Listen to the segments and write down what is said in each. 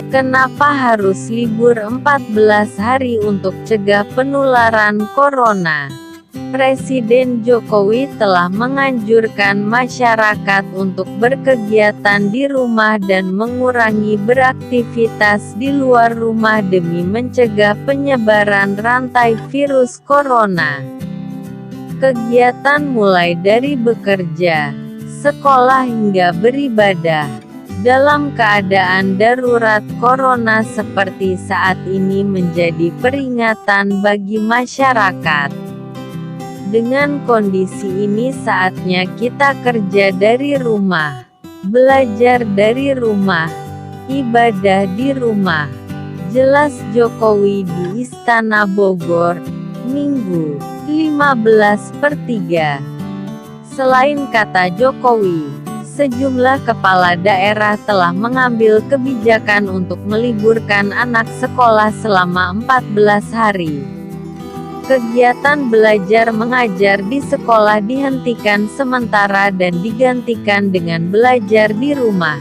Kenapa harus libur 14 hari untuk cegah penularan corona? Presiden Jokowi telah menganjurkan masyarakat untuk berkegiatan di rumah dan mengurangi beraktivitas di luar rumah demi mencegah penyebaran rantai virus corona. Kegiatan mulai dari bekerja, sekolah hingga beribadah. Dalam keadaan darurat corona seperti saat ini menjadi peringatan bagi masyarakat. Dengan kondisi ini saatnya kita kerja dari rumah, belajar dari rumah, ibadah di rumah. Jelas Jokowi di Istana Bogor, Minggu, 15/3. Selain kata Jokowi, sejumlah kepala daerah telah mengambil kebijakan untuk meliburkan anak sekolah selama 14 hari. Kegiatan belajar mengajar di sekolah dihentikan sementara dan digantikan dengan belajar di rumah.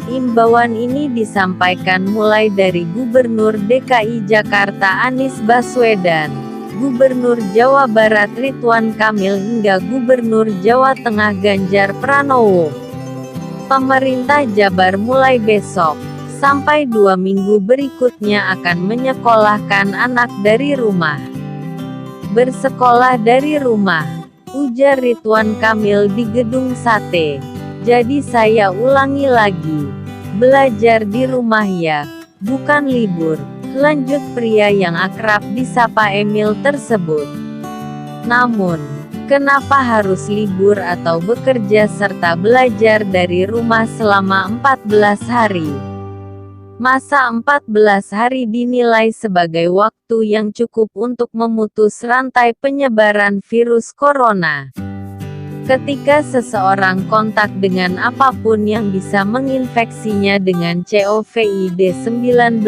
Imbauan ini disampaikan mulai dari Gubernur DKI Jakarta Anies Baswedan, Gubernur Jawa Barat Ridwan Kamil hingga Gubernur Jawa Tengah Ganjar Pranowo. Pemerintah Jabar mulai besok, sampai 2 minggu berikutnya akan menyekolahkan anak dari rumah. Bersekolah dari rumah, ujar Ridwan Kamil di Gedung Sate. Jadi saya ulangi lagi, belajar di rumah ya, bukan libur. Lanjut pria yang akrab disapa Emil tersebut. Namun, kenapa harus libur atau bekerja serta belajar dari rumah selama 14 hari? Masa 14 hari dinilai sebagai waktu yang cukup untuk memutus rantai penyebaran virus corona. Ketika seseorang kontak dengan apapun yang bisa menginfeksinya dengan COVID-19,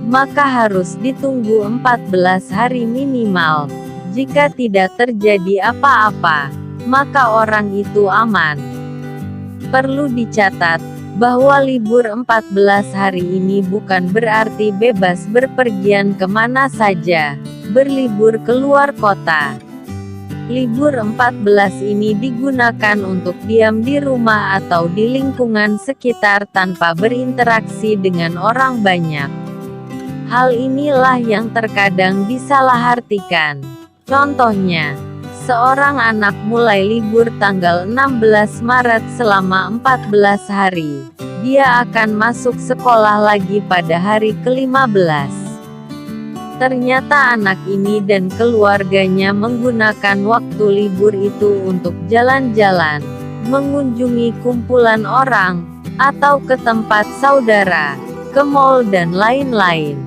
maka harus ditunggu 14 hari minimal. Jika tidak terjadi apa-apa, maka orang itu aman. Perlu dicatat, bahwa libur 14 hari ini bukan berarti bebas berpergian kemana saja, berlibur keluar kota. Libur 14 ini digunakan untuk diam di rumah atau di lingkungan sekitar tanpa berinteraksi dengan orang banyak. Hal inilah yang terkadang disalahartikan. Contohnya, seorang anak mulai libur tanggal 16 Maret selama 14 hari. Dia akan masuk sekolah lagi pada hari ke-15. Ternyata anak ini dan keluarganya menggunakan waktu libur itu untuk jalan-jalan, mengunjungi kumpulan orang, atau ke tempat saudara, ke mal dan lain-lain.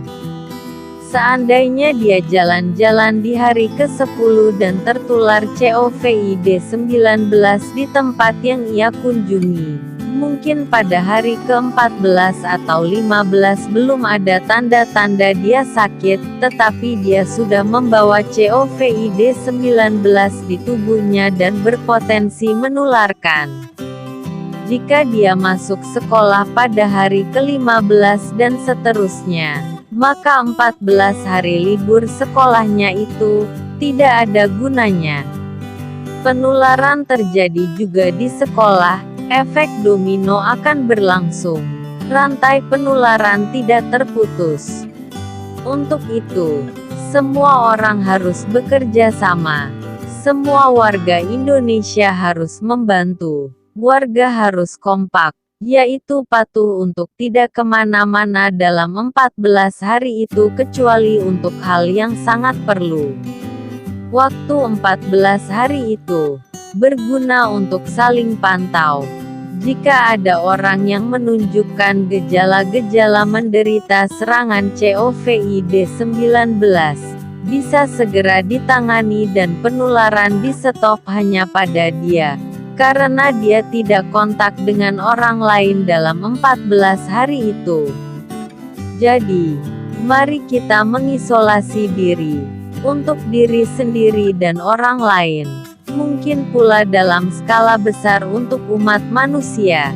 Seandainya dia jalan-jalan di hari ke-10 dan tertular COVID-19 di tempat yang ia kunjungi, mungkin pada hari ke-14 atau 15 belum ada tanda-tanda dia sakit, tetapi dia sudah membawa COVID-19 di tubuhnya dan berpotensi menularkan. Jika dia masuk sekolah pada hari ke-15 dan seterusnya, maka 14 hari libur sekolahnya itu tidak ada gunanya. Penularan terjadi juga di sekolah, efek domino akan berlangsung. Rantai penularan tidak terputus. Untuk itu, semua orang harus bekerja sama. Semua warga Indonesia harus membantu. Warga harus kompak, yaitu patuh untuk tidak kemana-mana dalam 14 hari itu kecuali untuk hal yang sangat perlu. Waktu 14 hari itu berguna untuk saling pantau. Jika ada orang yang menunjukkan gejala-gejala menderita serangan COVID-19, bisa segera ditangani dan penularan di stop hanya pada dia. Karena dia tidak kontak dengan orang lain dalam 14 hari itu. Jadi, mari kita mengisolasi diri, untuk diri sendiri dan orang lain. Mungkin pula dalam skala besar untuk umat manusia.